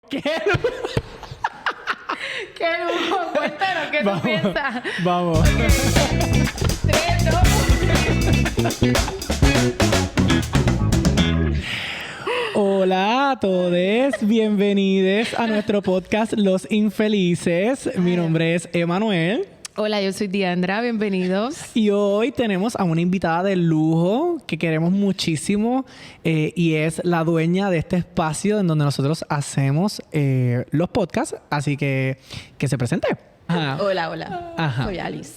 ¿Qué? ¡Qué lujo! Cuéntanos, ¿qué tú piensas? Vamos. Okay. 3, 2, Hola a todos, bienvenidos a nuestro podcast Los Infelices. Mi nombre es Emanuel. Hola, yo soy Diandra, bienvenidos. Y hoy tenemos a una invitada de lujo que queremos muchísimo y es la dueña de este espacio en donde nosotros hacemos los podcasts. Así que se presente. Ajá. Hola. Ajá. Soy Alice.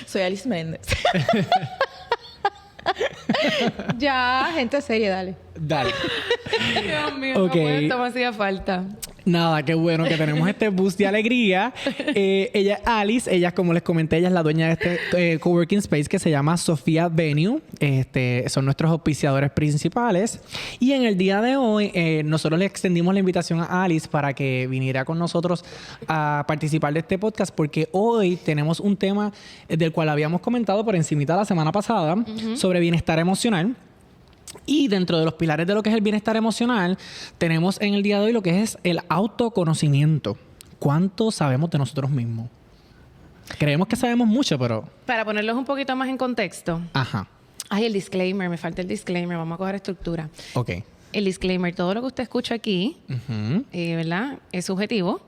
Soy Alice Méndez. Ya, gente seria, dale. Dale. Dios mío, no puedo, esto me hacía falta. Nada, qué bueno que tenemos este boost de alegría. Ella es Alice, ella, como les comenté, ella es la dueña de este coworking space que se llama Sofía Venue. Son nuestros auspiciadores principales. Y en el día de hoy, nosotros le extendimos la invitación a Alice para que viniera con nosotros a participar de este podcast, porque hoy tenemos un tema del cual habíamos comentado por encimita la semana pasada, sobre bienestar emocional. Y dentro de los pilares de lo que es el bienestar emocional, tenemos en el día de hoy lo que es el autoconocimiento. ¿Cuánto sabemos de nosotros mismos? Creemos que sabemos mucho, pero... Para ponerlos un poquito más en contexto. Ajá. Ay, el disclaimer, me falta el disclaimer. Vamos a coger estructura. Ok. El disclaimer, todo lo que usted escucha aquí, ¿verdad? Es subjetivo.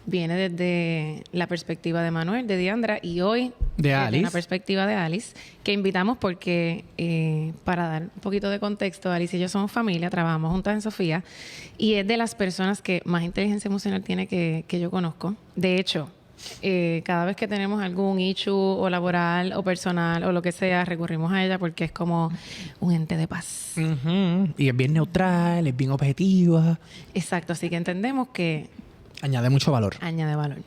Viene desde la perspectiva de Manuel, de Diandra, y hoy de Alice. Desde la perspectiva de Alice, que invitamos porque, para dar un poquito de contexto, Alice y yo somos familia, trabajamos juntas en Sofía, y es de las personas que más inteligencia emocional tiene que yo conozco. De hecho, cada vez que tenemos algún issue o laboral o personal o lo que sea, recurrimos a ella porque es como un ente de paz. Y es bien neutral, es bien objetiva. Exacto, así que entendemos que... Añade mucho valor. Añade valor.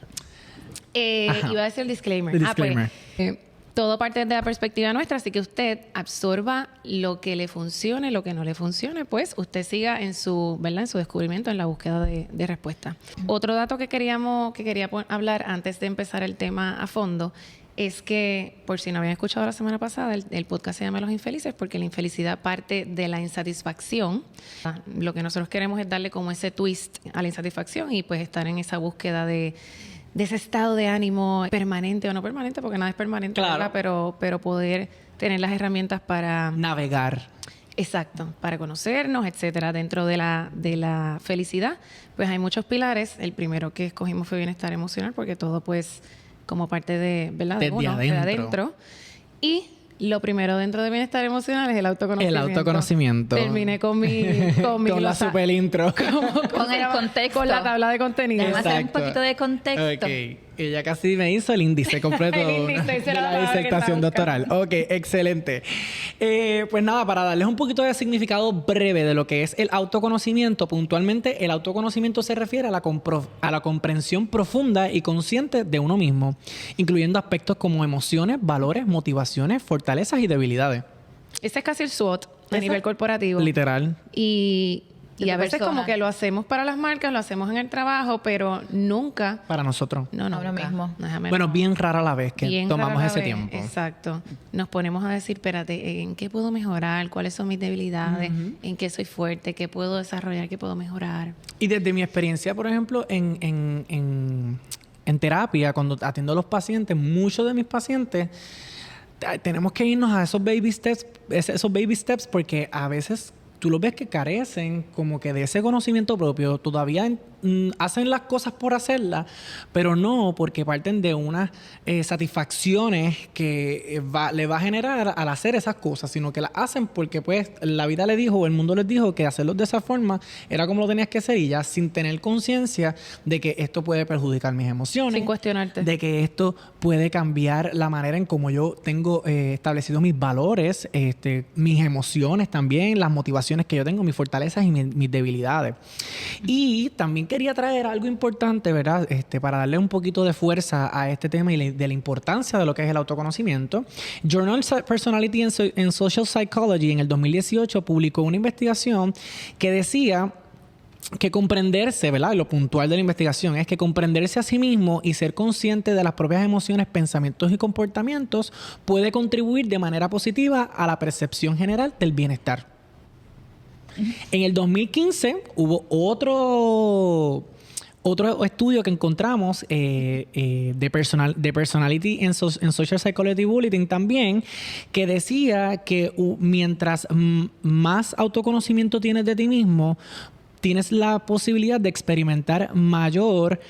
Iba a decir el disclaimer. El disclaimer. Todo parte de la perspectiva nuestra, así que usted absorba lo que le funcione, lo que no le funcione, pues usted siga en su, ¿verdad? En su descubrimiento, en la búsqueda de respuesta. Otro dato que quería hablar antes de empezar el tema a fondo es que, por si no habían escuchado la semana pasada, el podcast se llama Los Infelices porque la infelicidad parte de la insatisfacción. Lo que nosotros queremos es darle como ese twist a la insatisfacción y pues estar en esa búsqueda de ese estado de ánimo permanente o no permanente, porque nada es permanente, claro. ¿verdad? Pero poder tener las herramientas para... Navegar. Exacto, para conocernos, etcétera. Dentro de la felicidad, pues hay muchos pilares. El primero que escogimos fue bienestar emocional, porque todo pues como parte de, ¿verdad? De uno, de adentro. Y lo primero dentro de bienestar emocional es el autoconocimiento. El autoconocimiento. Terminé con con la super intro. Con el contexto. Con la tabla de contenido. Vamos a hacer un poquito de contexto. Ok. Ella casi me hizo el índice completo El índice, de la disertación doctoral. Ok, excelente. Pues nada, para darles un poquito de significado breve de lo que es el autoconocimiento, puntualmente el autoconocimiento se refiere a la comprensión profunda y consciente de uno mismo, incluyendo aspectos como emociones, valores, motivaciones, fortalezas y debilidades. Ese es casi el SWOT a nivel corporativo. Literal. Y a veces como que lo hacemos para las marcas, lo hacemos en el trabajo, pero nunca... Para nosotros. No, ahora mismo. Bueno, bien rara la vez que tomamos ese tiempo. Exacto. Nos ponemos a decir, espérate, ¿en qué puedo mejorar? ¿Cuáles son mis debilidades? ¿En qué soy fuerte? ¿Qué puedo desarrollar? ¿Qué puedo mejorar? Y desde mi experiencia, por ejemplo, en terapia, cuando atiendo a los pacientes, muchos de mis pacientes... tenemos que irnos a esos baby steps porque a veces tú los ves que carecen como que de ese conocimiento propio, todavía hacen las cosas por hacerlas, pero no porque parten de unas satisfacciones que le va a generar al hacer esas cosas, sino que las hacen porque pues la vida le dijo o el mundo les dijo que hacerlo de esa forma era como lo tenías que hacer y ya sin tener conciencia de que esto puede perjudicar mis emociones. Sin cuestionarte. De que esto puede cambiar la manera en cómo yo tengo establecidos mis valores, mis emociones también, las motivaciones que yo tengo, mis fortalezas y mis debilidades. Y también quería traer algo importante, ¿verdad? Para darle un poquito de fuerza a este tema y de la importancia de lo que es el autoconocimiento. Journal Personality and Social Psychology en el 2018 publicó una investigación que decía que comprenderse, ¿verdad? Lo puntual de la investigación es que comprenderse a sí mismo y ser consciente de las propias emociones, pensamientos y comportamientos puede contribuir de manera positiva a la percepción general del bienestar. En el 2015 hubo otro estudio que encontramos de Personality en Social Psychology Bulletin también, que decía que mientras más autoconocimiento tienes de ti mismo, tienes la posibilidad de experimentar mayor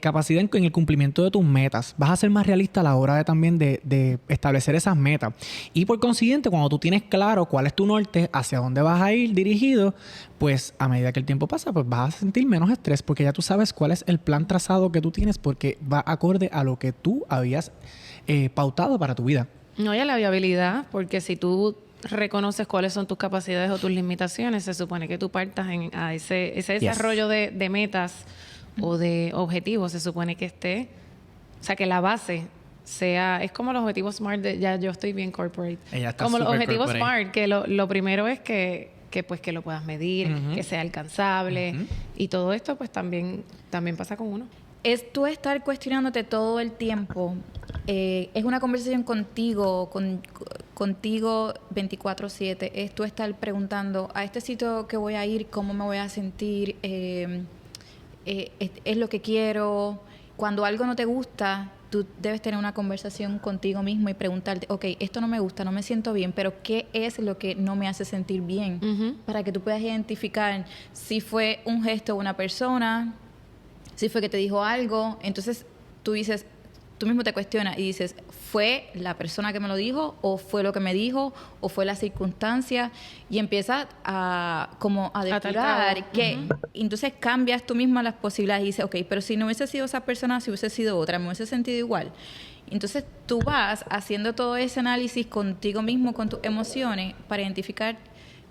capacidad en el cumplimiento de tus metas. Vas a ser más realista a la hora de también de establecer esas metas. Y por consiguiente, cuando tú tienes claro cuál es tu norte, hacia dónde vas a ir dirigido, pues a medida que el tiempo pasa, pues vas a sentir menos estrés porque ya tú sabes cuál es el plan trazado que tú tienes porque va acorde a lo que tú habías pautado para tu vida. No, y a la viabilidad, porque si tú reconoces cuáles son tus capacidades o tus limitaciones, se supone que tú partas a ese desarrollo de metas o de objetivos, se supone que esté, o sea, que la base sea, es como los objetivos SMART, ya yo estoy bien corporate. Ella está como los objetivos corporate. SMART, que lo primero es que pues que lo puedas medir, que sea alcanzable, y todo esto pues también pasa con uno. Es tú estar cuestionándote todo el tiempo. Es una conversación contigo 24/7. Es tú estar preguntando, a este sitio que voy a ir, ¿cómo me voy a sentir? ¿Es lo que quiero? Cuando algo no te gusta, tú debes tener una conversación contigo mismo y preguntarte, ok, esto no me gusta, no me siento bien, pero ¿qué es lo que no me hace sentir bien? Para que tú puedas identificar si fue un gesto de una persona, si fue que te dijo algo. Entonces tú dices, tú mismo te cuestionas y dices, ¿fue la persona que me lo dijo? ¿O fue lo que me dijo? ¿O fue la circunstancia? Y empiezas a depurar. Entonces cambias tú misma las posibilidades y dices, ok, pero si no hubiese sido esa persona, si hubiese sido otra, me hubiese sentido igual. Entonces tú vas haciendo todo ese análisis contigo mismo, con tus emociones, para identificar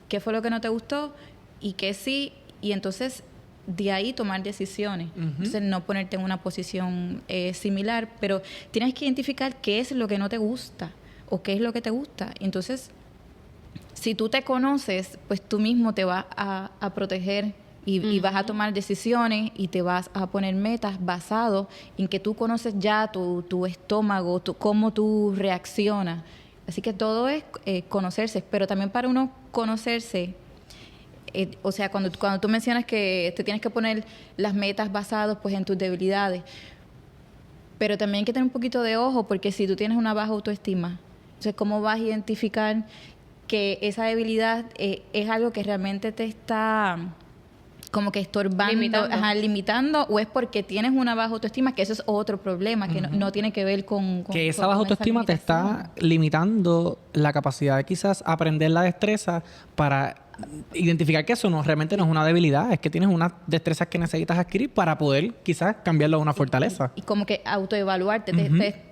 qué fue lo que no te gustó y qué sí. Y entonces de ahí tomar decisiones. Entonces no ponerte en una posición similar, pero tienes que identificar qué es lo que no te gusta o qué es lo que te gusta. Entonces, si tú te conoces, pues tú mismo te vas a proteger y vas a tomar decisiones y te vas a poner metas basado en que tú conoces ya tu estómago, cómo tú reaccionas. Así que todo es conocerse, pero también para uno conocerse, o sea, cuando tú mencionas que te tienes que poner las metas basadas pues en tus debilidades, pero también hay que tener un poquito de ojo, porque si tú tienes una baja autoestima, entonces ¿cómo vas a identificar que esa debilidad es algo que realmente te está como que estorbando, limitando, o es porque tienes una baja autoestima, que eso es otro problema, que no tiene que ver con que esa baja autoestima te está limitando la capacidad de quizás aprender la destreza para identificar que eso realmente no es una debilidad, es que tienes unas destrezas que necesitas adquirir para poder quizás cambiarlo a una fortaleza. Y como que autoevaluarte,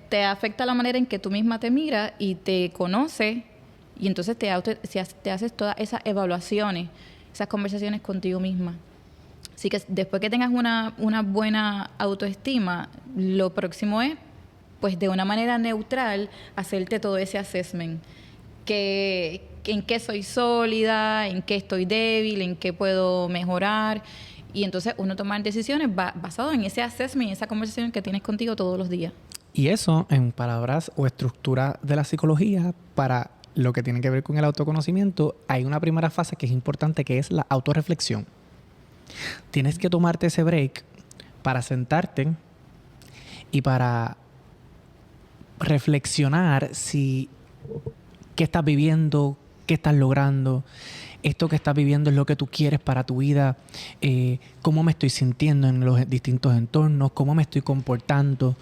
te afecta la manera en que tú misma te miras y te conoces, y entonces te haces todas esas evaluaciones, esas conversaciones contigo misma. Así que después que tengas una buena autoestima, lo próximo es, pues de una manera neutral, hacerte todo ese assessment. En qué soy sólida, en qué estoy débil, en qué puedo mejorar. Y entonces uno tomar decisiones basado en ese assessment, en esa conversación que tienes contigo todos los días. Y eso, en palabras o estructura de la psicología, para lo que tiene que ver con el autoconocimiento, hay una primera fase que es importante, que es la autorreflexión. Tienes que tomarte ese break para sentarte y para reflexionar qué estás viviendo, qué estás logrando, esto que estás viviendo es lo que tú quieres para tu vida, cómo me estoy sintiendo en los distintos entornos, cómo me estoy comportando,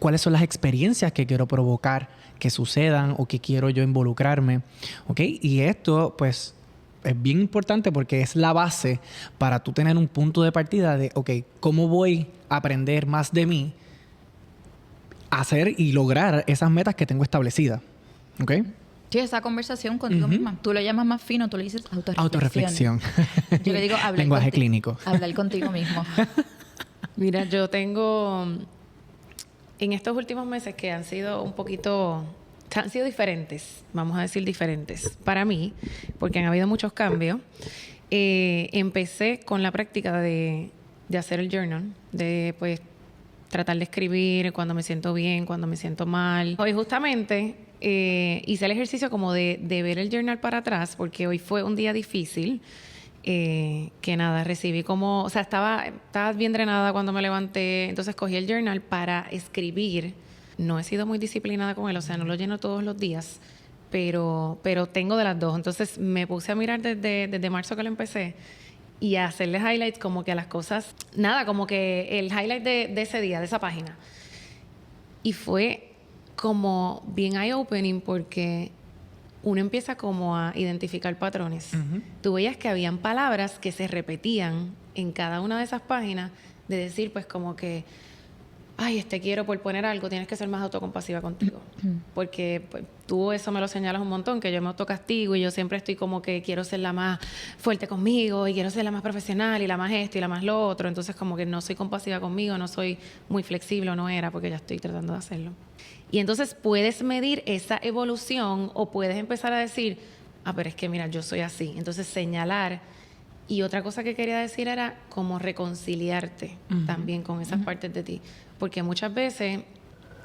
cuáles son las experiencias que quiero provocar que sucedan o que quiero yo involucrarme, ¿ok? Y esto, pues, es bien importante porque es la base para tú tener un punto de partida de, ok, ¿cómo voy a aprender más de mí, a hacer y lograr esas metas que tengo establecidas? ¿Ok? Sí, esa conversación contigo misma. Tú lo llamas más fino, tú le dices autorreflexión. Yo le digo hablar lenguaje clínico. Hablar contigo mismo. Mira, yo tengo en estos últimos meses que han sido han sido diferentes, vamos a decir diferentes para mí, porque han habido muchos cambios. Empecé con la práctica de hacer el journal, de pues tratar de escribir cuando me siento bien, cuando me siento mal. Hoy justamente hice el ejercicio como de ver el journal para atrás, porque hoy fue un día difícil que nada, recibí como, o sea, estaba bien drenada cuando me levanté, entonces cogí el journal para escribir. No he sido muy disciplinada con él, o sea, no lo lleno todos los días, pero tengo de las dos. Entonces me puse a mirar desde marzo que lo empecé y a hacerle highlights como que a las cosas, nada, como que el highlight de ese día, de esa página. Y fue como bien eye-opening porque uno empieza como a identificar patrones. Uh-huh. Tú veías que habían palabras que se repetían en cada una de esas páginas de decir pues como que ay, quiero por poner algo, tienes que ser más autocompasiva contigo. Porque pues, tú eso me lo señalas un montón, que yo me autocastigo y yo siempre estoy como que quiero ser la más fuerte conmigo y quiero ser la más profesional y la más esto y la más lo otro. Entonces como que no soy compasiva conmigo, no soy muy flexible, o no era, porque ya estoy tratando de hacerlo. Y entonces puedes medir esa evolución o puedes empezar a decir, pero es que mira, yo soy así. Entonces señalar. Y otra cosa que quería decir era como reconciliarte también con esas partes de ti. Porque muchas veces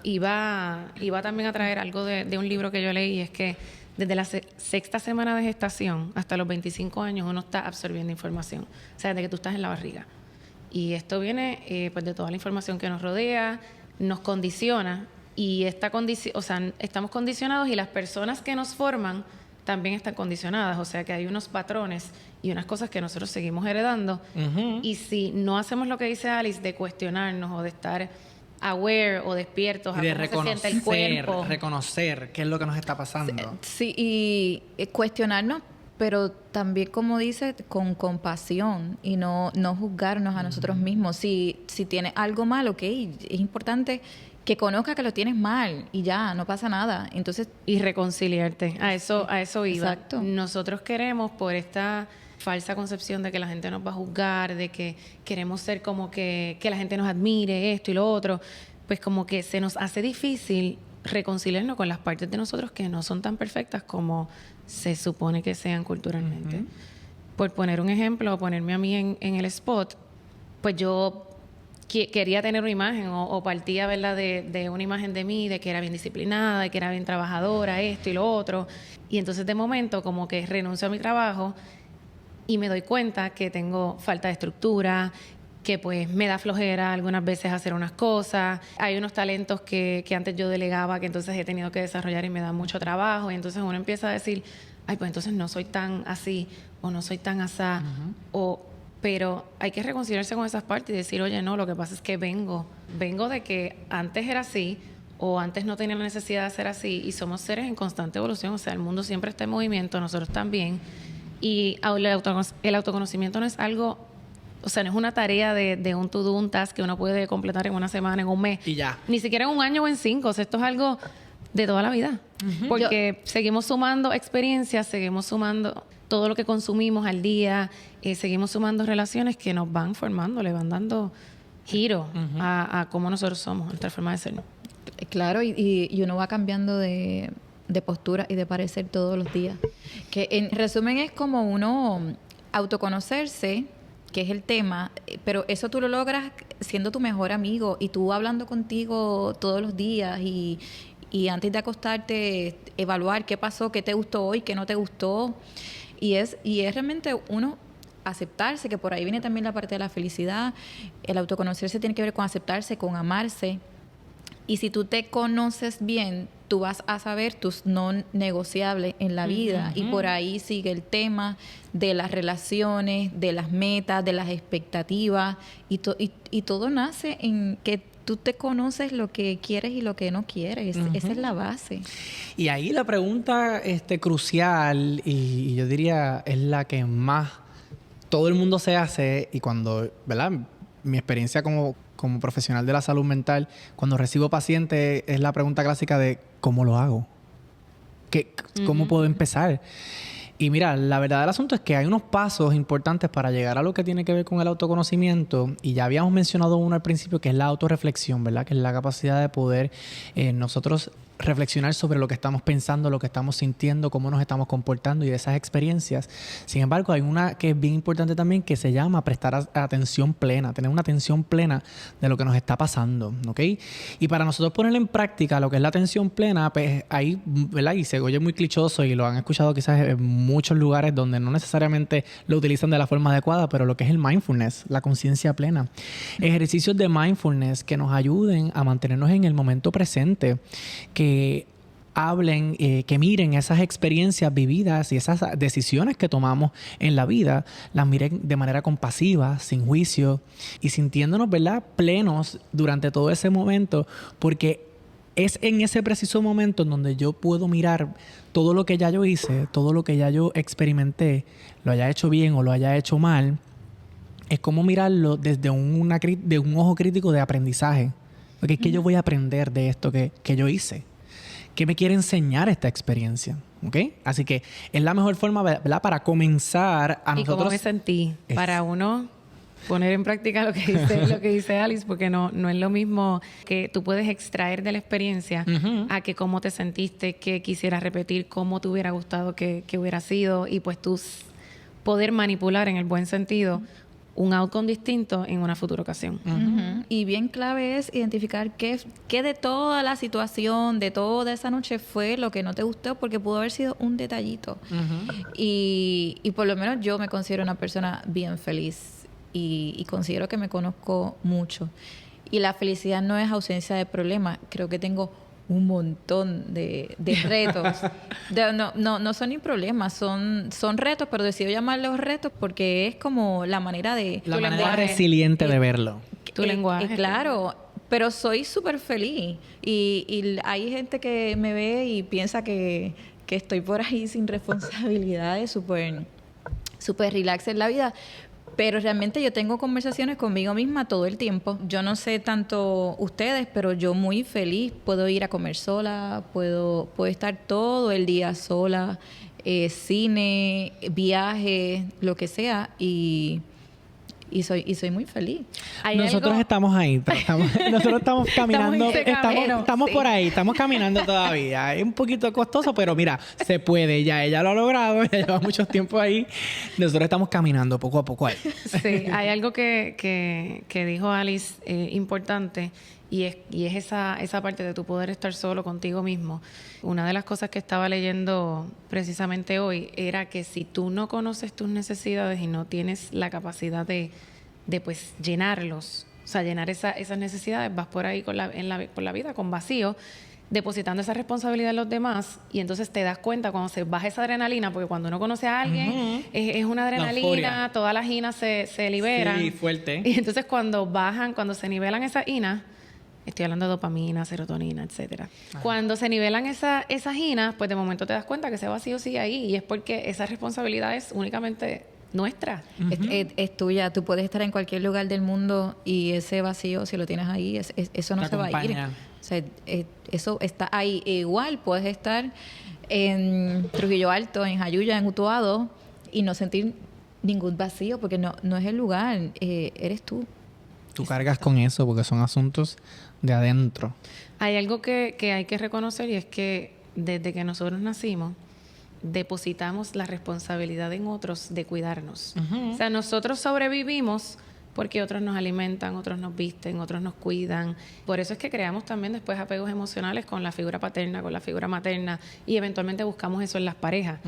iba también a traer algo de un libro que yo leí, es que desde la sexta semana de gestación hasta los 25 años uno está absorbiendo información. O sea, desde que tú estás en la barriga. Y esto viene pues de toda la información que nos rodea, nos condiciona. Y estamos condicionados y las personas que nos forman también están condicionadas. O sea, que hay unos patrones y unas cosas que nosotros seguimos heredando. Uh-huh. Y si no hacemos lo que dice Alice de cuestionarnos o de estar aware o despiertos a cómo se siente el cuerpo. Reconocer qué es lo que nos está pasando. Sí, y cuestionarnos, pero también, como dice, con compasión y no juzgarnos a nosotros mismos. Si tienes algo mal, ok, es importante que conozca que lo tienes mal y ya, no pasa nada. Entonces, y reconciliarte. A eso iba. Exacto. Nosotros queremos, por esta falsa concepción de que la gente nos va a juzgar, de que queremos ser como que la gente nos admire, esto y lo otro, pues como que se nos hace difícil reconciliarnos con las partes de nosotros que no son tan perfectas como se supone que sean culturalmente. Uh-huh. Por poner un ejemplo, ponerme a mí en el spot, pues yo quería tener una imagen o partía, ¿verdad?, de una imagen de mí, de que era bien disciplinada, de que era bien trabajadora, esto y lo otro. Y entonces de momento como que renuncio a mi trabajo y me doy cuenta que tengo falta de estructura, que pues me da flojera algunas veces hacer unas cosas. Hay unos talentos que antes yo delegaba, que entonces he tenido que desarrollar y me da mucho trabajo. Y entonces uno empieza a decir, pues entonces no soy tan así o no soy tan asá. Uh-huh. Pero hay que reconciliarse con esas partes y decir, oye, no, lo que pasa es que vengo de que antes era así o antes no tenía la necesidad de ser así y somos seres en constante evolución. O sea, el mundo siempre está en movimiento, nosotros también. Y el autoconocimiento no es algo, o sea, no es una tarea de un to-do, un task que uno puede completar en una semana, en un mes. Y ya. Ni siquiera en un año o en 5. O sea, esto es algo de toda la vida. Uh-huh. Porque seguimos sumando experiencias, seguimos sumando todo lo que consumimos al día, seguimos sumando relaciones que nos van formando, le van dando giro uh-huh. a cómo nosotros somos, nuestra forma de ser. Claro, y uno va cambiando de postura y de parecer todos los días. Que en resumen es como uno autoconocerse, que es el tema, pero eso tú lo logras siendo tu mejor amigo y tú hablando contigo todos los días y antes de acostarte evaluar qué pasó, qué te gustó hoy, qué no te gustó. Y es realmente uno aceptarse, que por ahí viene también la parte de la felicidad. El autoconocerse tiene que ver con aceptarse, con amarse. Y si tú te conoces bien, tú vas a saber tus no negociables en la vida. Uh-huh. Y por ahí sigue el tema de las relaciones, de las metas, de las expectativas. Y todo nace en que tú te conoces lo que quieres y lo que no quieres. Uh-huh. Esa es la base. Y ahí la pregunta crucial, y yo diría es la que más todo el mundo se hace, y cuando, ¿verdad?, mi experiencia como profesional de la salud mental, cuando recibo pacientes, es la pregunta clásica de ¿cómo lo hago? ¿Cómo puedo empezar? Y mira, la verdad del asunto es que hay unos pasos importantes para llegar a lo que tiene que ver con el autoconocimiento, y ya habíamos mencionado uno al principio, que es la autorreflexión, ¿verdad? Que es la capacidad de poder nosotros reflexionar sobre lo que estamos pensando, lo que estamos sintiendo, cómo nos estamos comportando y de esas experiencias. Sin embargo, hay una que es bien importante también que se llama prestar atención plena, tener una atención plena de lo que nos está pasando, ¿ok? Y para nosotros poner en práctica lo que es la atención plena, pues ahí, ¿verdad? Y se oye muy clichoso y lo han escuchado quizás en muchos lugares donde no necesariamente lo utilizan de la forma adecuada, pero lo que es el mindfulness, la conciencia plena. Ejercicios de mindfulness que nos ayuden a mantenernos en el momento presente, que hablen, que miren esas experiencias vividas y esas decisiones que tomamos en la vida, las miren de manera compasiva, sin juicio y sintiéndonos, ¿verdad?, plenos durante todo ese momento, porque es en ese preciso momento en donde yo puedo mirar todo lo que ya yo hice, todo lo que ya yo experimenté, lo haya hecho bien o lo haya hecho mal. Es como mirarlo desde de un ojo crítico de aprendizaje. Porque es que yo voy a aprender de esto que yo hice. ¿Qué me quiere enseñar esta experiencia? ¿Ok? Así que es la mejor forma, ¿verdad?, para comenzar a nosotros... ¿Y cómo me sentí? Para uno poner en práctica lo que dice Alice, porque no es lo mismo que tú puedes extraer de la experiencia a que cómo te sentiste, qué quisieras repetir, cómo te hubiera gustado que hubiera sido, y pues tú poder manipular en el buen sentido un outcome distinto en una futura ocasión. Y bien clave es identificar qué de toda la situación, de toda esa noche fue lo que no te gustó, porque pudo haber sido un detallito. Y por lo menos yo me considero una persona bien feliz y considero que me conozco mucho. Y la felicidad no es ausencia de problemas. Creo que tengo un montón de retos. No son ni problemas, son retos, pero decido llamarlos retos porque es como la manera de... La manera resiliente de verlo. Tu lenguaje. Claro, pero soy súper feliz. Y hay gente que me ve y piensa que estoy por ahí sin responsabilidades, súper relax en la vida. Pero realmente yo tengo conversaciones conmigo misma todo el tiempo. Yo no sé tanto ustedes, pero yo muy feliz. Puedo ir a comer sola, puedo estar todo el día sola, cine, viaje, lo que sea, y soy muy feliz. Nosotros estamos ahí, nosotros estamos caminando, estamos por ahí, estamos caminando todavía. Es un poquito costoso, pero mira, se puede, ya ella lo ha logrado, ya lleva mucho tiempo ahí. Nosotros estamos caminando poco a poco ahí. Sí, hay algo que dijo Alice importante, y es esa parte de tu poder estar solo contigo mismo. Una de las cosas que estaba leyendo precisamente hoy era que si tú no conoces tus necesidades y no tienes la capacidad de pues llenarlos, o sea, llenar esas necesidades, vas por ahí por la vida con vacío, depositando esa responsabilidad en los demás, y entonces te das cuenta cuando se baja esa adrenalina, porque cuando uno conoce a alguien es una adrenalina, todas las inas se liberan. Sí, fuerte. Y entonces cuando se nivelan esas inas, estoy hablando de dopamina, serotonina, etcétera. Cuando se nivelan esas inas, pues de momento te das cuenta que ese vacío sigue ahí, y es porque esa responsabilidad es únicamente nuestra. Es tuya. Tú puedes estar en cualquier lugar del mundo y ese vacío, si lo tienes ahí, eso no se va a ir. O sea, eso está ahí. Igual puedes estar en Trujillo Alto, en Jayuya, en Utuado, y no sentir ningún vacío, porque no es el lugar, eres tú. Tú cargas con eso porque son asuntos de adentro. Hay algo que hay que reconocer, y es que desde que nosotros nacimos depositamos la responsabilidad en otros de cuidarnos. O sea, nosotros sobrevivimos porque otros nos alimentan, otros nos visten, otros nos cuidan. Por eso es que creamos también después apegos emocionales con la figura paterna, con la figura materna, y eventualmente buscamos eso en las parejas.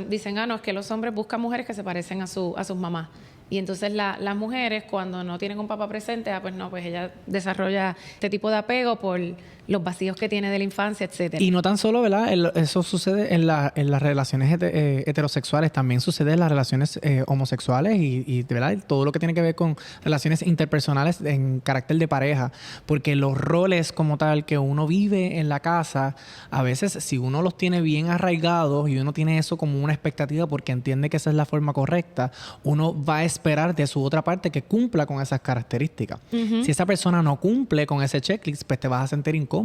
Dicen, no, es que los hombres buscan mujeres que se parecen a sus mamás. Y entonces las mujeres, cuando no tienen un papá presente, pues ella desarrolla este tipo de apego por los vacíos que tiene de la infancia, etcétera. Y no tan solo, ¿verdad? Eso sucede en las relaciones heterosexuales, también sucede en las relaciones homosexuales y ¿verdad? Todo lo que tiene que ver con relaciones interpersonales en carácter de pareja, porque los roles como tal que uno vive en la casa, a veces si uno los tiene bien arraigados y uno tiene eso como una expectativa porque entiende que esa es la forma correcta, uno va a esperar de su otra parte que cumpla con esas características. Si esa persona no cumple con ese checklist, pues te vas a sentir incómodo.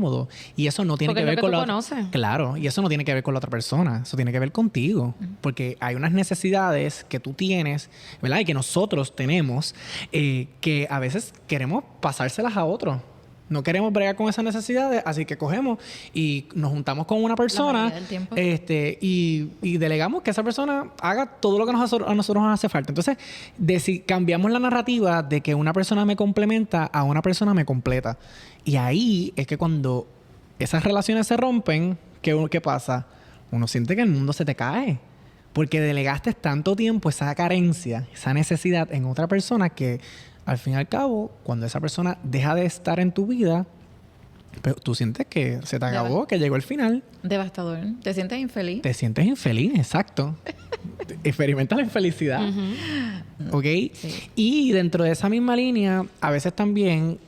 Y eso no tiene que ver con la otra. Claro, y eso no tiene que ver con la otra persona. Eso tiene que ver contigo. Porque hay unas necesidades que tú tienes, ¿verdad? Y que nosotros tenemos, que a veces queremos pasárselas a otros. No queremos bregar con esas necesidades, así que cogemos y nos juntamos con una persona mayoría del tiempo. y delegamos que esa persona haga todo lo que a nosotros nos hace falta. Entonces, si cambiamos la narrativa de que una persona me complementa a una persona me completa. Y ahí es que cuando esas relaciones se rompen, ¿qué pasa? Uno siente que el mundo se te cae. Porque delegaste tanto tiempo esa carencia, esa necesidad en otra persona que al fin y al cabo, cuando esa persona deja de estar en tu vida, pero tú sientes que se te acabó, que llegó el final. Devastador. ¿Te sientes infeliz? Te sientes infeliz, exacto. Experimentas la infelicidad. ¿Ok? Sí. Y dentro de esa misma línea, a veces también,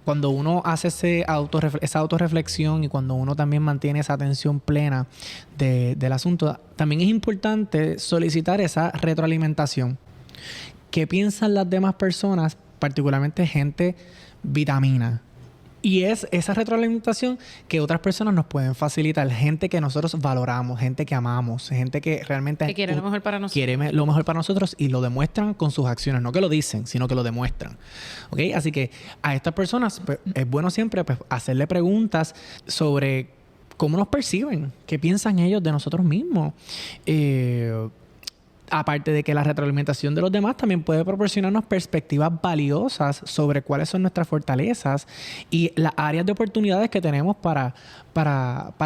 cuando uno hace esa autorreflexión y cuando uno también mantiene esa atención plena del asunto, también es importante solicitar esa retroalimentación. ¿Qué piensan las demás personas, particularmente gente vitamina? Y es esa retroalimentación que otras personas nos pueden facilitar. Gente que nosotros valoramos, gente que amamos, gente que realmente... Que quiere lo mejor para nosotros. Quiere lo mejor para nosotros y lo demuestran con sus acciones. No que lo dicen, sino que lo demuestran. ¿Ok? Así que a estas personas pues, es bueno siempre pues, hacerle preguntas sobre cómo nos perciben, qué piensan ellos de nosotros mismos. Aparte de que la retroalimentación de los demás también puede proporcionarnos perspectivas valiosas sobre cuáles son nuestras fortalezas y las áreas de oportunidades que tenemos para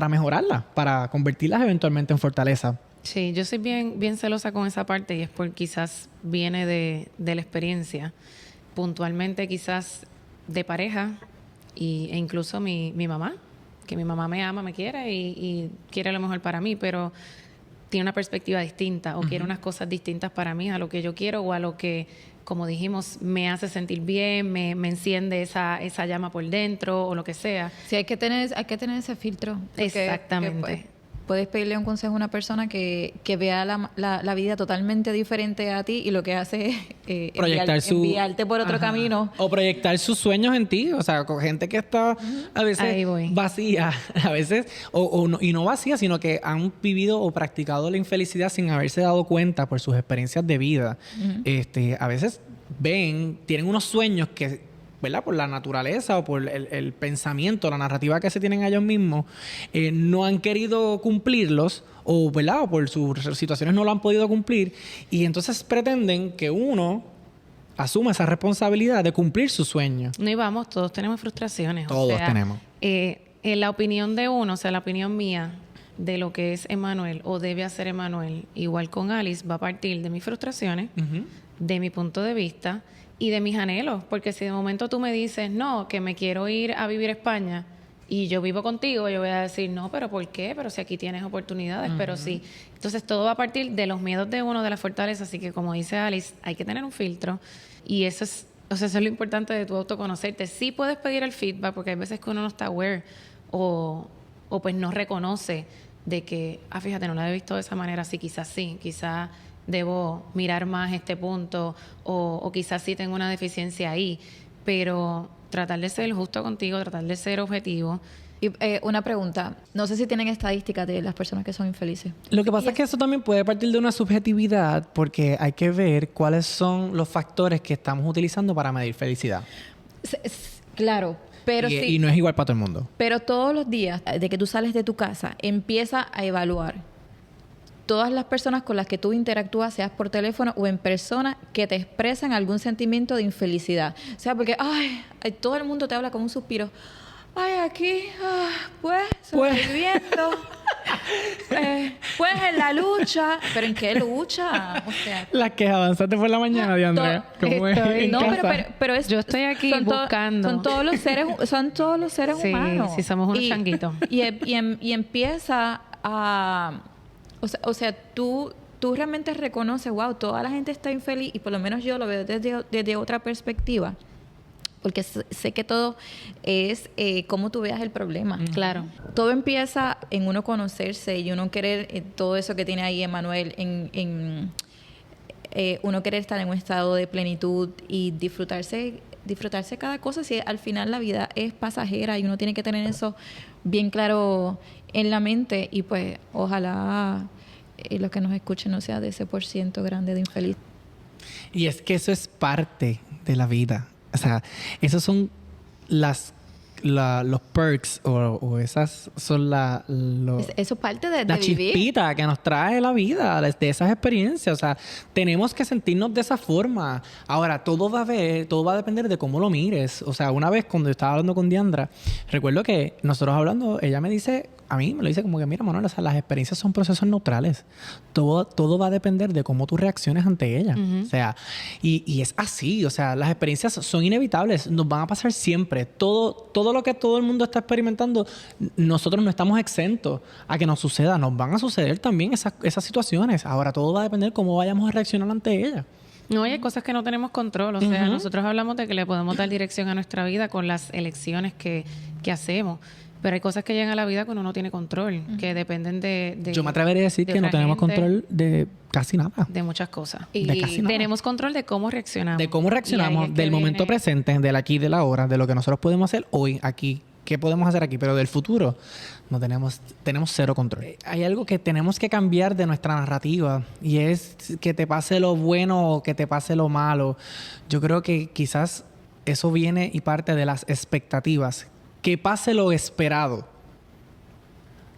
mejorarlas, para convertirlas eventualmente en fortaleza. Sí, yo soy bien celosa con esa parte y es porque quizás viene de la experiencia. Puntualmente quizás de pareja e incluso mi mamá, que mi mamá me ama, me quiere y quiere lo mejor para mí, pero tiene una perspectiva distinta o quiere unas cosas distintas para mí a lo que yo quiero o a lo que, como dijimos, me hace sentir bien, me enciende esa llama por dentro o lo que sea. Sí, hay que tener ese filtro. Exactamente. Puedes pedirle un consejo a una persona que vea la vida totalmente diferente a ti y lo que hace es enviarte por otro camino. O proyectar sus sueños en ti. O sea, con gente que está a veces vacía, a veces, no vacía, sino que han vivido o practicado la infelicidad sin haberse dado cuenta por sus experiencias de vida. A veces tienen unos sueños que... ¿verdad? Por la naturaleza o por el pensamiento, la narrativa que se tienen a ellos mismos, no han querido cumplirlos o, ¿verdad? O por sus situaciones no lo han podido cumplir y entonces pretenden que uno asuma esa responsabilidad de cumplir sus sueños. No, y vamos, todos tenemos frustraciones. Todos tenemos. En la opinión de uno, o sea, la opinión mía de lo que es Emmanuel o debe hacer Emmanuel, igual con Alice, va a partir de mis frustraciones, de mi punto de vista y de mis anhelos, porque si de momento tú me dices, no, que me quiero ir a vivir a España y yo vivo contigo, yo voy a decir, no, pero ¿por qué? Pero si aquí tienes oportunidades, pero sí. Entonces todo va a partir de los miedos de uno, de la fortaleza, así que como dice Alice, hay que tener un filtro y eso es lo importante de tu autoconocerte. Sí puedes pedir el feedback, porque hay veces que uno no está aware o pues no reconoce de que, fíjate, no la he visto de esa manera, sí, quizás debo mirar más este punto o quizás sí tengo una deficiencia ahí, pero tratar de ser justo contigo, tratar de ser objetivo. Y una pregunta, no sé si tienen estadísticas de las personas que son infelices. Lo que pasa es que eso también puede partir de una subjetividad porque hay que ver cuáles son los factores que estamos utilizando para medir felicidad. Claro, pero sí. Y no es igual para todo el mundo. Pero todos los días de que tú sales de tu casa, empieza a evaluar todas las personas con las que tú interactúas, seas por teléfono o en persona, que te expresan algún sentimiento de infelicidad. O sea, porque, todo el mundo te habla con un suspiro. Aquí, sobreviviendo. Pues en la lucha. ¿Pero en qué lucha? O sea... Las que avanzaste por la mañana, Diandra. ¿Cómo es en casa? Pero yo estoy aquí buscando. Son todos los seres humanos. Sí, somos unos changuitos. Y empieza a... O sea, tú realmente reconoces, wow, toda la gente está infeliz y por lo menos yo lo veo desde otra perspectiva. Porque sé que todo es cómo tú veas el problema. Claro. Todo empieza en uno conocerse y uno querer todo eso que tiene ahí Emmanuel, uno querer estar en un estado de plenitud y disfrutarse cada cosa. Si al final la vida es pasajera y uno tiene que tener eso bien claro en la mente y pues ojalá los que nos escuchen no sea de ese % grande de infeliz. Y es que eso es parte de la vida. O sea, esas son las los perks o esas son Eso es parte de la vivir. chispita que nos trae la vida de esas experiencias. O sea, tenemos que sentirnos de esa forma. Ahora, todo va a depender de cómo lo mires. O sea, una vez cuando yo estaba hablando con Diandra, recuerdo que nosotros hablando, ella me dice, a mí me lo dice como que, mira, Manuel, o sea, las experiencias son procesos neutrales. Todo va a depender de cómo tú reacciones ante ellas. O sea, y es así. O sea, las experiencias son inevitables. Nos van a pasar siempre. Todo lo que todo el mundo está experimentando, nosotros no estamos exentos a que nos suceda. Nos van a suceder también esas situaciones. Ahora, todo va a depender de cómo vayamos a reaccionar ante ellas. No, hay cosas que no tenemos control. O sea, nosotros hablamos de que le podemos dar dirección a nuestra vida con las elecciones que hacemos. Pero hay cosas que llegan a la vida que uno no tiene control, que dependen de Yo me atrevería a decir de que no otra tenemos gente, control de casi nada. de muchas cosas. De Y casi nada. tenemos control de cómo reaccionamos. De cómo Y ahí reaccionamos, es que del momento viene- presente, del aquí y del ahora, de lo que nosotros podemos hacer hoy, aquí. ¿Qué podemos hacer aquí? Pero del futuro no tenemos cero control. Hay algo que tenemos que cambiar de nuestra narrativa y es que te pase lo bueno o que te pase lo malo. Yo creo que quizás eso viene y parte de las expectativas. Que pase lo esperado.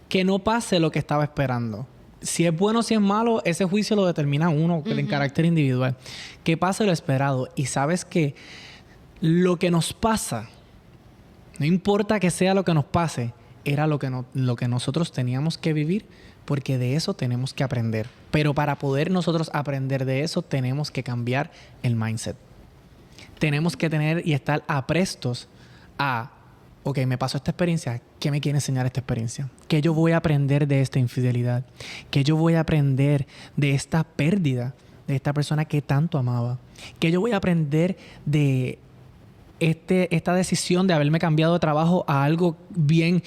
Que no pase lo que estaba esperando. Si es bueno o si es malo, ese juicio lo determina uno en carácter individual. Que pase lo esperado. Y sabes que lo que nos pasa, no importa que sea lo que nos pase, era lo que nosotros teníamos que vivir, porque de eso tenemos que aprender. Pero para poder nosotros aprender de eso, tenemos que cambiar el mindset. Tenemos que tener y estar aprestos a, ok, me pasó esta experiencia, ¿qué me quiere enseñar esta experiencia? ¿Qué yo voy a aprender de esta infidelidad? ¿Qué yo voy a aprender de esta pérdida de esta persona que tanto amaba? ¿Qué yo voy a aprender de esta decisión de haberme cambiado de trabajo a algo bien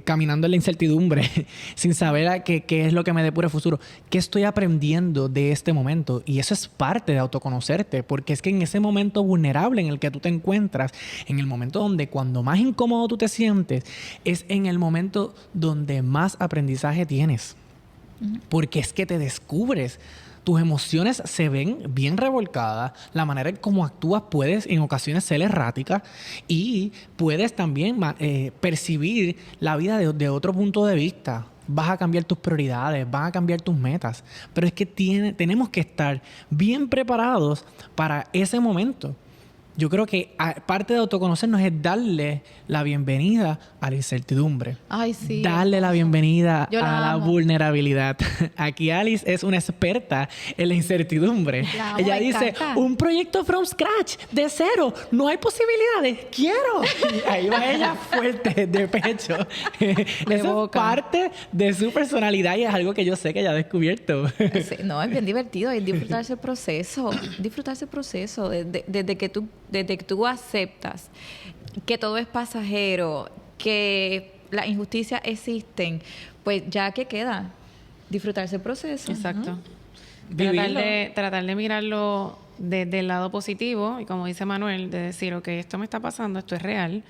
caminando en la incertidumbre sin saber qué es lo que me depara el futuro? ¿Qué estoy aprendiendo de este momento? Y eso es parte de autoconocerte, porque es que en ese momento vulnerable en el que tú te encuentras, en el momento donde cuando más incómodo tú te sientes, es en el momento donde más aprendizaje tienes. Porque es que te descubres. Tus emociones se ven bien revolcadas. La manera en cómo actúas puedes en ocasiones ser errática y puedes también percibir la vida de otro punto de vista. Vas a cambiar tus prioridades, van a cambiar tus metas. Pero es que tenemos que estar bien preparados para ese momento. Yo creo que parte de autoconocernos es darle la bienvenida a la incertidumbre. Ay, sí. Darle la bienvenida Yo la a la amo. vulnerabilidad. Aquí Alice es una experta en la incertidumbre. La amo, Ella me dice, encanta. un proyecto from scratch, de cero, no hay posibilidades, quiero. Y ahí va ella fuerte, de pecho. Eso es boca. parte de su personalidad y es algo que yo sé que ella ha descubierto. Sí, no, es bien divertido, es disfrutarse el proceso, desde que tú aceptas que todo es pasajero, que las injusticias existen, pues ya que queda disfrutarse el proceso. Exacto. Vivirlo. Tratar de mirarlo desde el lado positivo y como dice Manuel, de decir, ok, esto me está pasando, esto es real,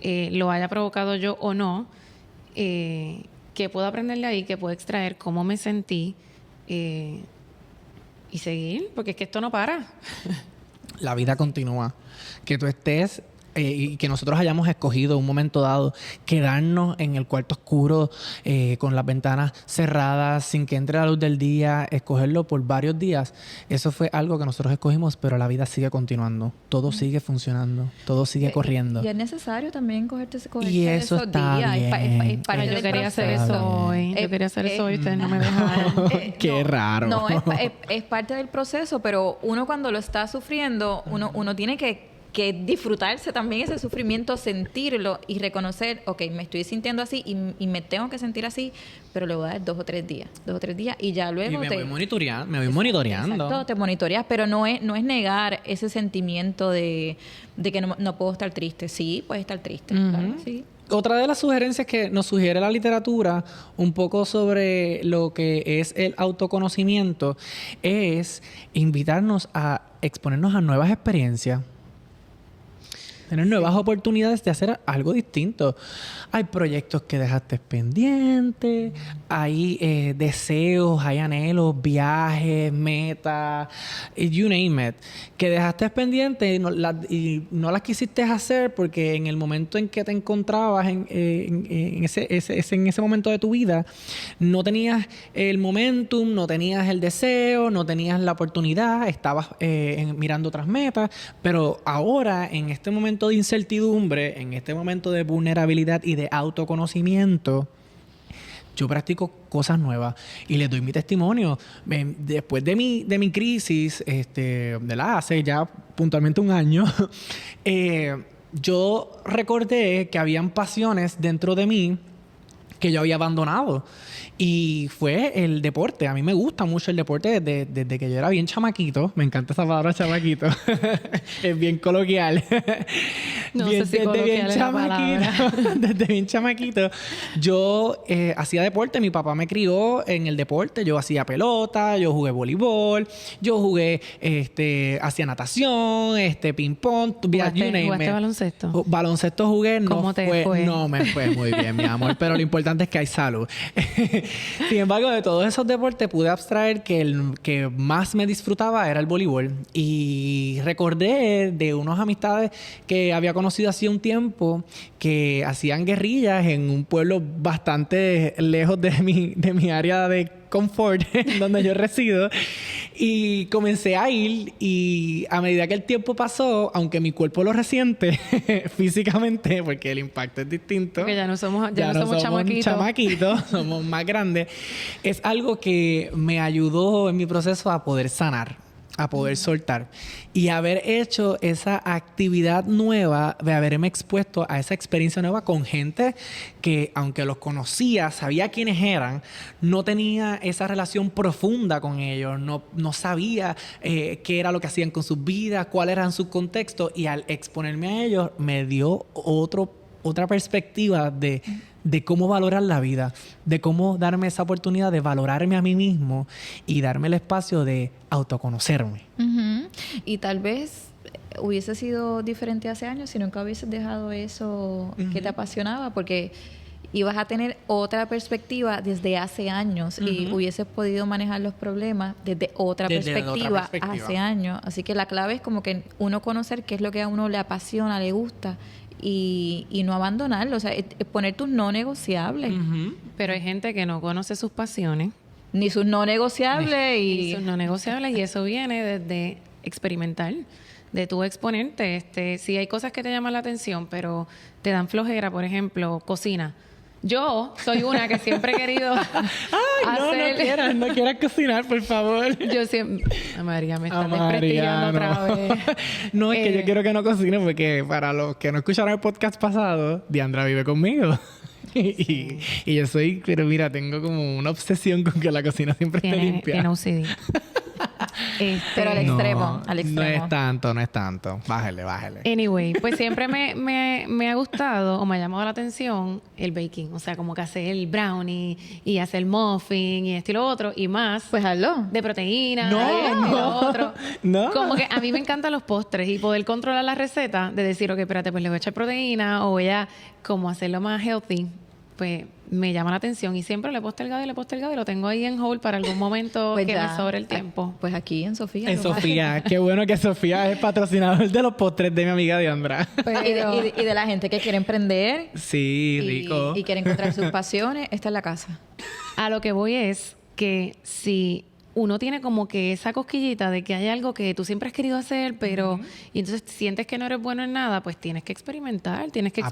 lo haya provocado yo o no, que puedo aprenderle ahí, que puedo extraer cómo me sentí y seguir, porque es que esto no para. La vida continúa. Que tú estés y que nosotros hayamos escogido un momento dado quedarnos en el cuarto oscuro con las ventanas cerradas sin que entre la luz del día, escogerlo por varios días, eso fue algo que nosotros escogimos, pero la vida sigue continuando, todo sigue funcionando, todo sigue corriendo. Y es necesario también cogerte Y eso esos está días. bien. Es parte Yo del quería hacer proceso. eso hoy. Yo quería hacer eso hoy, ustedes no me dejaron. Qué raro. No, es parte del proceso, pero uno cuando lo está sufriendo, uno tiene que disfrutarse también ese sufrimiento, sentirlo y reconocer, ok, me estoy sintiendo así y me tengo que sentir así, pero le voy a dar 2 o 3 días y ya luego Y me voy monitoreando. Exacto, te monitoreas, pero no es negar ese sentimiento de que no puedo estar triste. Sí, puedes estar triste, claro, sí. Otra de las sugerencias que nos sugiere la literatura un poco sobre lo que es el autoconocimiento es invitarnos a exponernos a nuevas experiencias. Tener nuevas oportunidades de hacer algo distinto. Hay proyectos que dejaste pendientes, hay deseos, hay anhelos, viajes, metas, you name it, que dejaste pendientes y no las quisiste hacer porque en el momento en que te encontrabas en ese momento de tu vida, no tenías el momentum, no tenías el deseo, no tenías la oportunidad, estabas mirando otras metas, pero ahora en este momento de incertidumbre, en este momento de vulnerabilidad y de autoconocimiento, yo practico cosas nuevas y les doy mi testimonio. Después de mi crisis, hace ya puntualmente un año, yo recordé que habían pasiones dentro de mí que yo había abandonado. Y fue el deporte. A mí me gusta mucho el deporte desde que yo era bien chamaquito. Me encanta esa palabra chamaquito. Es bien coloquial. No sé si coloquial es la palabra. Desde bien chamaquito. Yo hacía deporte. Mi papá me crió en el deporte. Yo hacía pelota, yo jugué voleibol, yo jugué, hacía natación, ping pong. ¿Jugaste baloncesto? Baloncesto jugué. ¿Cómo te fue? No me fue muy bien, mi amor. Pero lo importante es que hay salud. Sin embargo, de todos esos deportes pude abstraer que el que más me disfrutaba era el voleibol. Y recordé de unas amistades que había conocido hacía un tiempo que hacían guerrillas en un pueblo bastante lejos de mi área de confort, donde yo resido. Y comencé a ir y a medida que el tiempo pasó, aunque mi cuerpo lo resiente físicamente, porque el impacto es distinto. Porque ya no somos chamaquitos, somos más grandes. Es algo que me ayudó en mi proceso a poder sanar, a poder soltar y haber hecho esa actividad nueva de haberme expuesto a esa experiencia nueva con gente que, aunque los conocía, sabía quiénes eran, no tenía esa relación profunda con ellos, no sabía qué era lo que hacían con sus vidas, cuáles eran sus contextos, y al exponerme a ellos me dio otra perspectiva de cómo valorar la vida, de cómo darme esa oportunidad de valorarme a mí mismo y darme el espacio de autoconocerme. Uh-huh. Y tal vez hubiese sido diferente hace años si nunca hubieses dejado eso que te apasionaba, porque ibas a tener otra perspectiva desde hace años y hubieses podido manejar los problemas desde otra perspectiva hace años. Así que la clave es como que uno conocer qué es lo que a uno le apasiona, le gusta, y no abandonarlo, o sea, poner tus no negociables. Pero hay gente que no conoce sus pasiones. Ni sus no negociables. Y sus no negociables, y eso viene desde experimentar, de tú exponerte. Sí hay cosas que te llaman la atención, pero te dan flojera, por ejemplo, cocina. Yo soy una que siempre he querido hacer... No quieras cocinar, por favor. Yo siempre... María, me están desprestigiando otra vez. No, es que yo quiero que no cocine porque para los que no escucharon el podcast pasado, Diandra vive conmigo. Y yo soy... Pero mira, tengo como una obsesión con que la cocina siempre esté limpia. Tiene OCD. Pero al extremo. No es tanto. Bájale. Anyway, pues siempre me ha gustado o me ha llamado la atención el baking. O sea, como que hacer el brownie y hacer el muffin y esto y lo otro. Y más. Pues hazlo. De proteína. No. Como que a mí me encantan los postres y poder controlar la receta de decir, ok, espérate, pues le voy a echar proteína o voy a como hacerlo más healthy. Pues me llama la atención y siempre le he postergado y lo tengo ahí en hold para algún momento pues que me sobre el tiempo. Pues aquí en Sofía. En Sofía. Qué bueno que Sofía es patrocinador de los postres de mi amiga Diandra. Y de la gente que quiere emprender. Sí, rico. Y quiere encontrar sus pasiones. Esta es la casa. A lo que voy es que si uno tiene como que esa cosquillita de que hay algo que tú siempre has querido hacer, pero... Y entonces sientes que no eres bueno en nada, pues tienes que experimentar, tienes que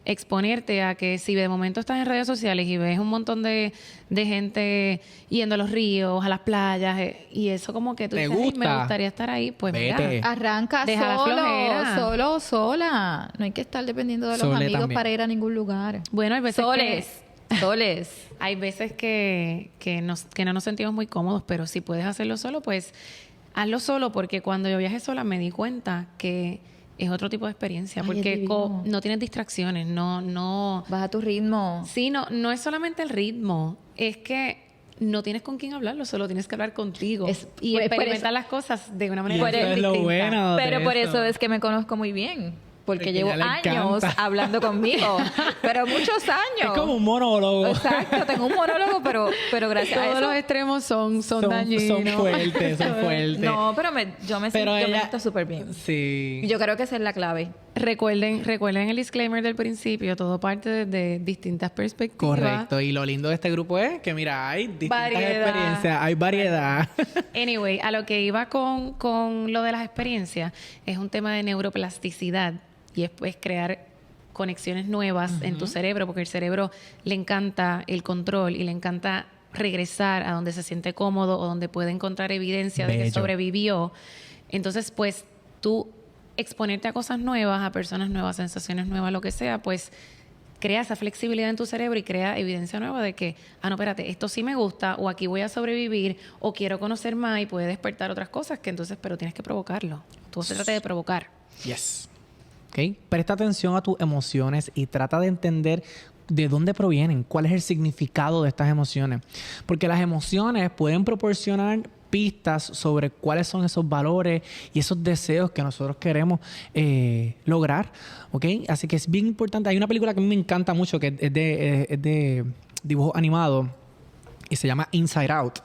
exponerte a que si de momento estás en redes sociales y ves un montón de gente yendo a los ríos, a las playas, y eso como que tú ¿te dices, gusta? me gustaría estar ahí, pues vete. mira. Arranca solo o sola. No hay que estar dependiendo de los amigos también para ir a ningún lugar. Bueno, hay veces Soles. Hay veces que no nos sentimos muy cómodos, pero si puedes hacerlo solo, pues hazlo solo, porque cuando yo viajé sola me di cuenta que es otro tipo de experiencia, porque no tienes distracciones, no... Vas a tu ritmo. Sí, no es solamente el ritmo, es que no tienes con quién hablarlo, solo tienes que hablar contigo. Y por experimentar eso- las cosas de una Y manera eso es distinta. lo bueno de Pero por eso es que me conozco muy bien. Porque Porque llevo ya le años encanta. hablando conmigo. Pero muchos años. Es como un monólogo. Exacto, tengo un monólogo, pero gracias a Todos eso... los extremos son Son dañinos. fuertes, son fuertes. No, pero yo me ella... siento súper bien. Sí. Yo creo que esa es la clave. Recuerden el disclaimer del principio, todo parte de distintas perspectivas. Correcto. Y lo lindo de este grupo es que, mira, hay distintas Variedad. experiencias, hay variedad. Anyway, a lo que iba con lo de las experiencias, es un tema de neuroplasticidad y es pues crear conexiones nuevas en tu cerebro, porque el cerebro le encanta el control y le encanta regresar a donde se siente cómodo o donde puede encontrar evidencia de que Bello. sobrevivió. Entonces, pues tú exponerte a cosas nuevas, a personas nuevas, sensaciones nuevas, lo que sea, pues crea esa flexibilidad en tu cerebro y crea evidencia nueva de que, no, espérate, esto sí me gusta, o aquí voy a sobrevivir, o quiero conocer más y puede despertar otras cosas que entonces, pero tienes que provocarlo. Tú se trata de provocar. Yes. ¿Ok? Presta atención a tus emociones y trata de entender de dónde provienen, cuál es el significado de estas emociones. Porque las emociones pueden proporcionar pistas sobre cuáles son esos valores y esos deseos que nosotros queremos lograr, ¿ok? Así que es bien importante. Hay una película que a mí me encanta mucho que es de dibujo animado y se llama Inside Out.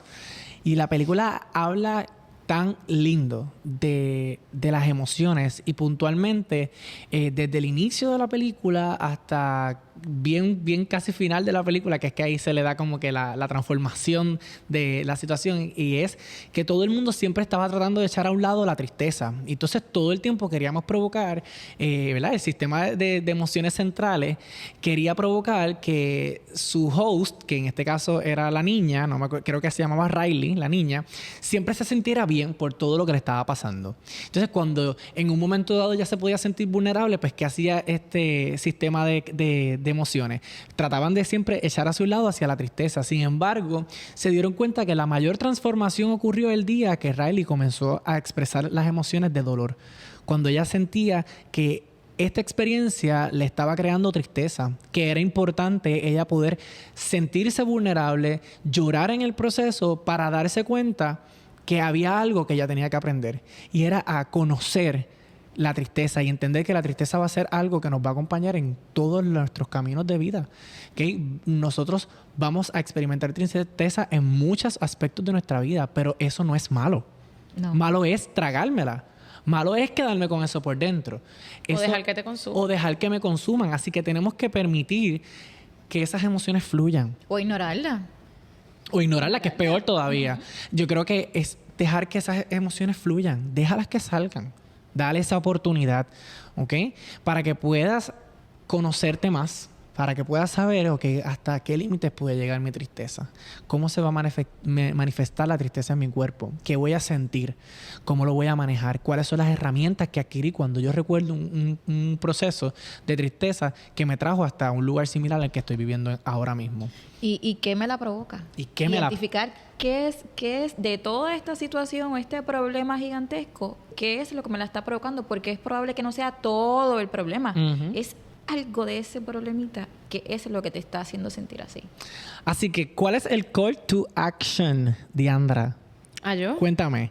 Y la película habla tan lindo de las emociones y puntualmente desde el inicio de la película hasta bien casi final de la película, que es que ahí se le da como que la transformación de la situación, y es que todo el mundo siempre estaba tratando de echar a un lado la tristeza. Y entonces todo el tiempo queríamos provocar, ¿verdad? El sistema de emociones centrales quería provocar que su host, que en este caso era la niña, no me acuerdo, creo que se llamaba Riley, la niña, siempre se sintiera bien por todo lo que le estaba pasando. Entonces cuando en un momento dado ya se podía sentir vulnerable, pues ¿qué hacía este sistema de emociones? Trataban de siempre echar hacia un lado, hacia la tristeza. Sin embargo, se dieron cuenta que la mayor transformación ocurrió el día que Riley comenzó a expresar las emociones de dolor. Cuando ella sentía que esta experiencia le estaba creando tristeza, que era importante ella poder sentirse vulnerable, llorar en el proceso para darse cuenta que había algo que ella tenía que aprender, y era a conocer la tristeza y entender que la tristeza va a ser algo que nos va a acompañar en todos nuestros caminos de vida. ¿Okay? Nosotros vamos a experimentar tristeza en muchos aspectos de nuestra vida, pero eso no es malo. No. Malo es tragármela. Malo es quedarme con eso por dentro. O dejar que te consuman. O dejar que me consuman. Así que tenemos que permitir que esas emociones fluyan. O ignorarla. O ignorarla, que es peor todavía. Yo creo que es dejar que esas emociones fluyan. Déjalas que salgan. Dale esa oportunidad, ¿ok? Para que puedas conocerte más, para que puedas saber, ok, hasta qué límites puede llegar mi tristeza, cómo se va a manifestar la tristeza en mi cuerpo, qué voy a sentir, cómo lo voy a manejar, cuáles son las herramientas que adquirí cuando yo recuerdo un proceso de tristeza que me trajo hasta un lugar similar al que estoy viviendo ahora mismo. ¿Y qué me la provoca? ¿Y qué me la- Identificar qué es de toda esta situación o este problema gigantesco, qué es lo que me la está provocando, porque es probable que no sea todo el problema. Ujú. Es algo de ese problemita que es lo que te está haciendo sentir así. Así que, ¿cuál es el call to action, Diandra? ¿Ah, yo? Cuéntame.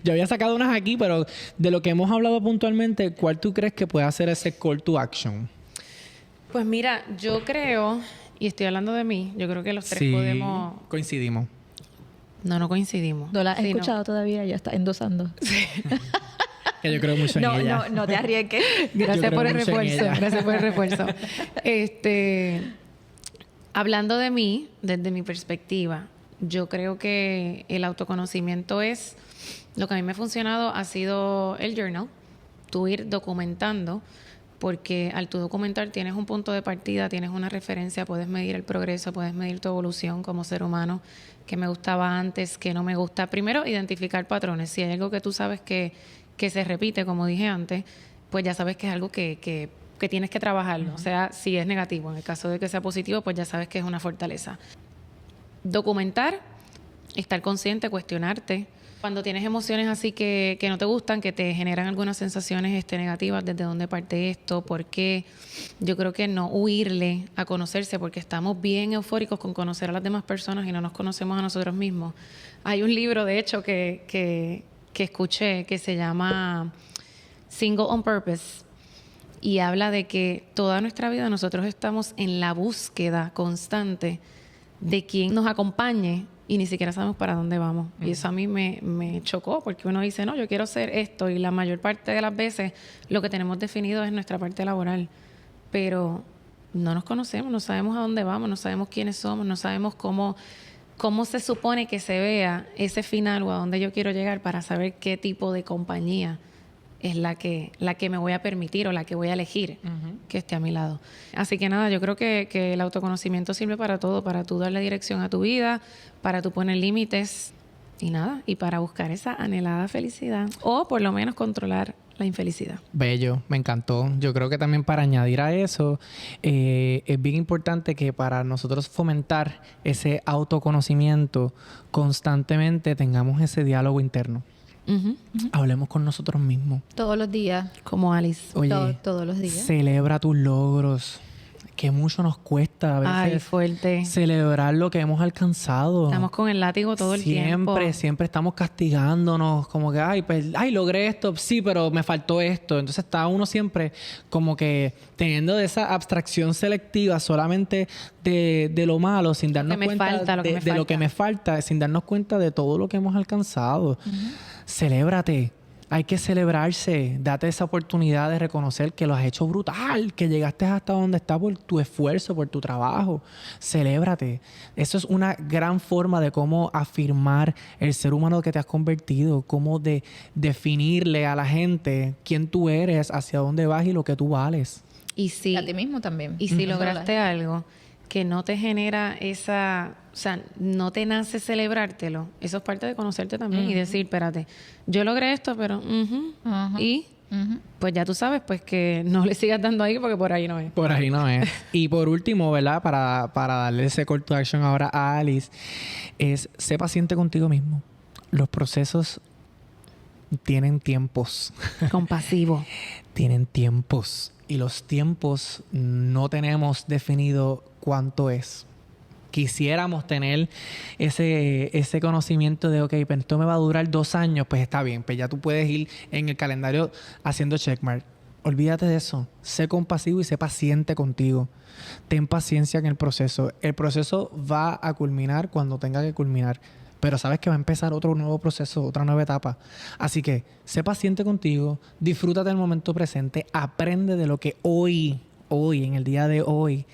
Yo había sacado unas aquí, pero de lo que hemos hablado puntualmente, ¿cuál tú crees que puede hacer ese call to action? Pues mira, yo creo, y estoy hablando de mí, yo creo que los tres podemos... coincidimos. No coincidimos. No la has Sí, escuchado todavía, ya está endosando. Que yo creo mucho en ella. No te arriesgues. Gracias creo por el mucho en refuerzo. ella. Gracias por el refuerzo. Hablando de mí, desde mi perspectiva, yo creo que el autoconocimiento es lo que a mí me ha funcionado, ha sido el journal, tú ir documentando, porque al tú documentar tienes un punto de partida, tienes una referencia, puedes medir el progreso, puedes medir tu evolución como ser humano, qué me gustaba antes, qué no me gusta. Primero, identificar patrones. Si hay algo que tú sabes que se repite, como dije antes, pues ya sabes que es algo que tienes que trabajarlo. O sea, si es negativo. En el caso de que sea positivo, pues ya sabes que es una fortaleza. Documentar estar consciente, cuestionarte. Cuando tienes emociones así que no te gustan, que te generan algunas sensaciones negativas, ¿desde dónde parte esto? ¿Por qué? Yo creo que no huirle a conocerse, porque estamos bien eufóricos con conocer a las demás personas y no nos conocemos a nosotros mismos. Hay un libro, de hecho, que escuché que se llama Single on Purpose y habla de que toda nuestra vida nosotros estamos en la búsqueda constante de quien nos acompañe y ni siquiera sabemos para dónde vamos. Y eso a mí me chocó, porque uno dice, no, yo quiero hacer esto, y la mayor parte de las veces lo que tenemos definido es nuestra parte laboral, pero no nos conocemos, no sabemos a dónde vamos, no sabemos quiénes somos, no sabemos cómo se supone que se vea ese final o a dónde yo quiero llegar para saber qué tipo de compañía es la que me voy a permitir o la que voy a elegir que esté a mi lado. Así que nada, yo creo que el autoconocimiento sirve para todo, para tú darle dirección a tu vida, para tú poner límites y nada, y para buscar esa anhelada felicidad o por lo menos controlar la infelicidad. Bello, me encantó. Yo creo que también para añadir a eso, es bien importante que para nosotros fomentar ese autoconocimiento, constantemente tengamos ese diálogo interno. Hablemos con nosotros mismos. Todos los días. Como Alice. Oye, todos los días. Celebra tus logros. Que mucho nos cuesta a veces. Ay, fuerte. Celebrar lo que hemos alcanzado. Estamos con el látigo todo el tiempo. Siempre estamos castigándonos. Como que, logré esto. Sí, pero me faltó esto. Entonces está uno siempre como que teniendo esa abstracción selectiva solamente de lo malo, sin darnos cuenta de lo que me falta, sin darnos cuenta de todo lo que hemos alcanzado. Celébrate. Hay que celebrarse. Date esa oportunidad de reconocer que lo has hecho brutal, que llegaste hasta donde estás por tu esfuerzo, por tu trabajo. Celébrate. Eso es una gran forma de cómo afirmar el ser humano que te has convertido, cómo de definirle a la gente quién tú eres, hacia dónde vas y lo que tú vales. Y si, a ti mismo también. Y si lograste algo que no te genera esa... O sea, no te nace celebrártelo. Eso es parte de conocerte también y decir, espérate, yo logré esto, pero... Y pues ya tú sabes, pues que no le sigas dando ahí porque por ahí no es. Por ahí no es. Y por último, ¿verdad? Para darle ese call to action ahora a Alice, es sé paciente contigo mismo. Los procesos tienen tiempos. Compasivo. Tienen tiempos. Y los tiempos no tenemos definido cuánto es. Quisiéramos tener ese conocimiento de, ok, pero esto me va a durar 2 años, pues está bien, pues ya tú puedes ir en el calendario haciendo checkmark. Olvídate de eso. Sé compasivo y sé paciente contigo. Ten paciencia en el proceso. El proceso va a culminar cuando tenga que culminar. Pero sabes que va a empezar otro nuevo proceso, otra nueva etapa. Así que sé paciente contigo, disfrútate del momento presente, aprende de lo que hoy, en el día de hoy,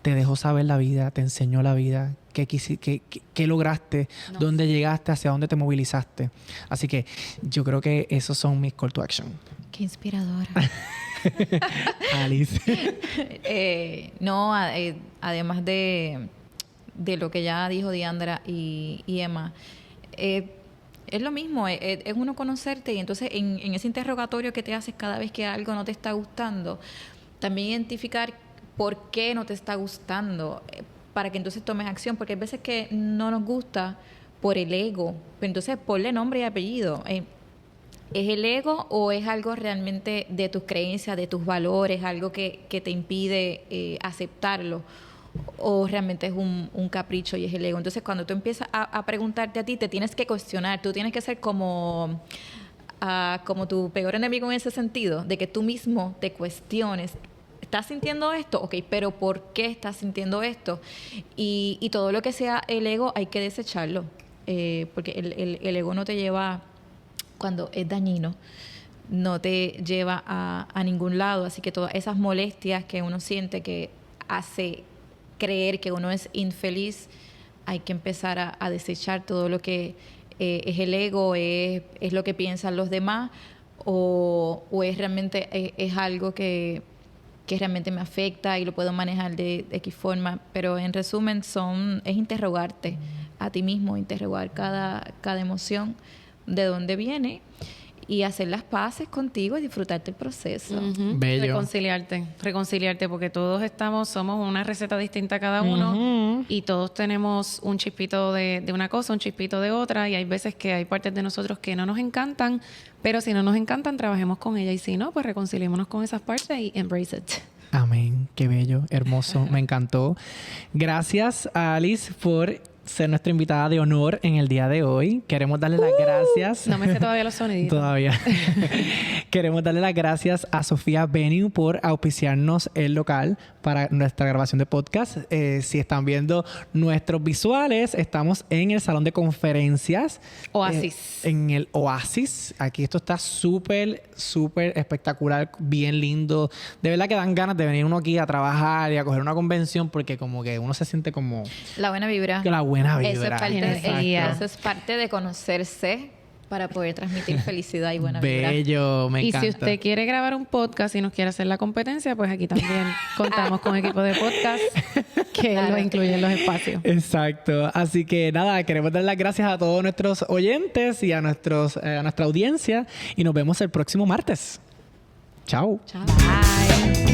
te dejó saber la vida, te enseñó la vida, qué lograste, dónde llegaste, hacia dónde te movilizaste. Así que yo creo que esos son mis call to action. Qué inspiradora. Alice. Además de lo que ya dijo Diandra y Emma, es lo mismo, es uno conocerte y entonces en ese interrogatorio que te haces cada vez que algo no te está gustando, también identificar por qué no te está gustando, para que entonces tomes acción, porque hay veces que no nos gusta por el ego, pero entonces ponle nombre y apellido. ¿Es el ego o es algo realmente de tus creencias, de tus valores, algo que te impide aceptarlo? ¿O realmente es un capricho y es el ego? Entonces, cuando tú empiezas a preguntarte a ti, te tienes que cuestionar. Tú tienes que ser como tu peor enemigo en ese sentido, de que tú mismo te cuestiones. ¿Estás sintiendo esto? Ok, pero ¿por qué estás sintiendo esto? Y todo lo que sea el ego hay que desecharlo. Porque el ego no te lleva, cuando es dañino, no te lleva a ningún lado. Así que todas esas molestias que uno siente que hace creer que uno es infeliz, hay que empezar a desechar todo lo que es el ego, es lo que piensan los demás, o es realmente es algo que realmente me afecta y lo puedo manejar de X forma. Pero en resumen es interrogarte a ti mismo, interrogar cada emoción, de dónde viene y hacer las paces contigo y disfrutarte el proceso. Bello. Reconciliarte, porque todos somos una receta distinta cada uno y todos tenemos un chispito de una cosa, un chispito de otra, y hay veces que hay partes de nosotros que no nos encantan, pero si no nos encantan, trabajemos con ellas, y si no, pues reconciliémonos con esas partes y embrace it. Amén. Qué bello, hermoso. Me encantó. Gracias, Alice, por ser nuestra invitada de honor en el día de hoy. Queremos darle las gracias. No me sé todavía los soniditos. Todavía. Queremos darle las gracias a Sofía Venue por auspiciarnos el local para nuestra grabación de podcast. Si están viendo nuestros visuales, estamos en el salón de conferencias. Oasis. En el Oasis. Aquí esto está súper, súper espectacular, bien lindo. De verdad que dan ganas de venir uno aquí a trabajar y a coger una convención, porque como que uno se siente como... La buena vibra. La buena vibra. Eso es parte de conocerse para poder transmitir felicidad y buena vibra. Bello, me encanta. Y si usted quiere grabar un podcast y nos quiere hacer la competencia, pues aquí también contamos con equipo de podcast que lo incluye en los espacios. Exacto. Así que nada, queremos dar las gracias a todos nuestros oyentes y a nuestra audiencia, y nos vemos el próximo martes. Chao. Chao. Bye.